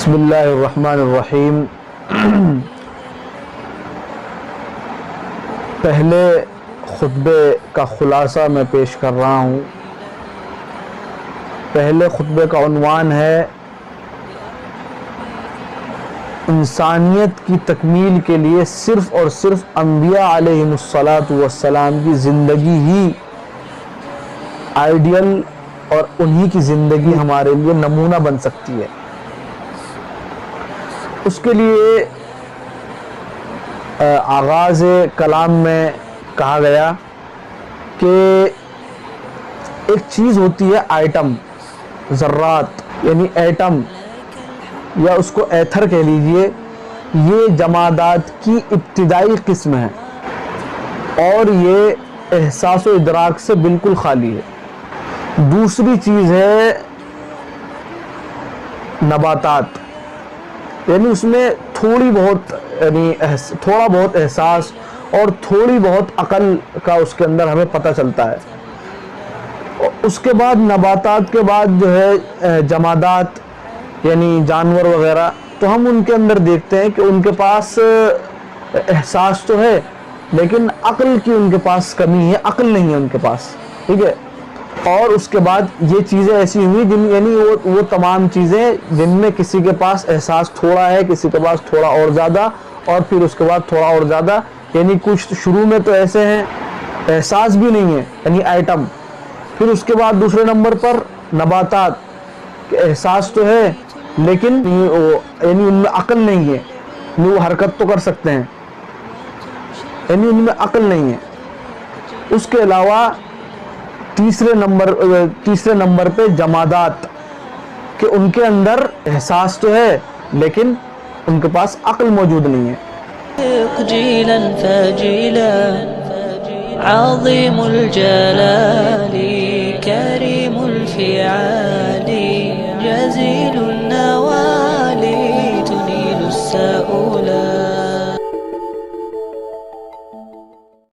بسم اللہ الرحمن الرحیم۔ پہلے خطبے کا خلاصہ میں پیش کر رہا ہوں۔ پہلے خطبے کا عنوان ہے انسانیت کی تکمیل کے لیے صرف اور صرف انبیاء علیہم الصلاۃ کی زندگی ہی آئیڈیل اور انہی کی زندگی ہمارے لیے نمونہ بن سکتی ہے۔ اس کے لیے آغاز کلام میں کہا گیا کہ ایک چیز ہوتی ہے ایٹم، ذرات یعنی ایٹم، یا اس کو ایتھر کہہ لیجئے، یہ جمادات کی ابتدائی قسم ہے اور یہ احساس و ادراک سے بالکل خالی ہے۔ دوسری چیز ہے نباتات، یعنی اس میں تھوڑا بہت احساس اور تھوڑی بہت عقل کا اس کے اندر ہمیں پتہ چلتا ہے۔ اس کے بعد نباتات کے بعد جو ہے جمادات یعنی جانور وغیرہ، تو ہم ان کے اندر دیکھتے ہیں کہ ان کے پاس احساس تو ہے لیکن عقل کی ان کے پاس کمی ہے، عقل نہیں ہے ان کے پاس، ٹھیک ہے۔ اور اس کے بعد یہ چیزیں ایسی ہوئی یعنی وہ تمام چیزیں جن میں کسی کے پاس احساس تھوڑا ہے، کسی کے پاس تھوڑا اور زیادہ، اور پھر اس کے بعد تھوڑا اور زیادہ، یعنی کچھ شروع میں تو ایسے ہیں احساس بھی نہیں ہے یعنی ایٹم، پھر اس کے بعد دوسرے نمبر پر نباتات کہ احساس تو ہے لیکن یعنی ان میں عقل نہیں ہے، وہ حرکت تو کر سکتے ہیں یعنی ان میں عقل نہیں ہے۔ اس کے علاوہ تیسرے نمبر پہ جمادات کہ ان کے اندر احساس تو ہے لیکن ان کے پاس عقل موجود نہیں ہے۔ جیلا فاجیلا عظیم الجلال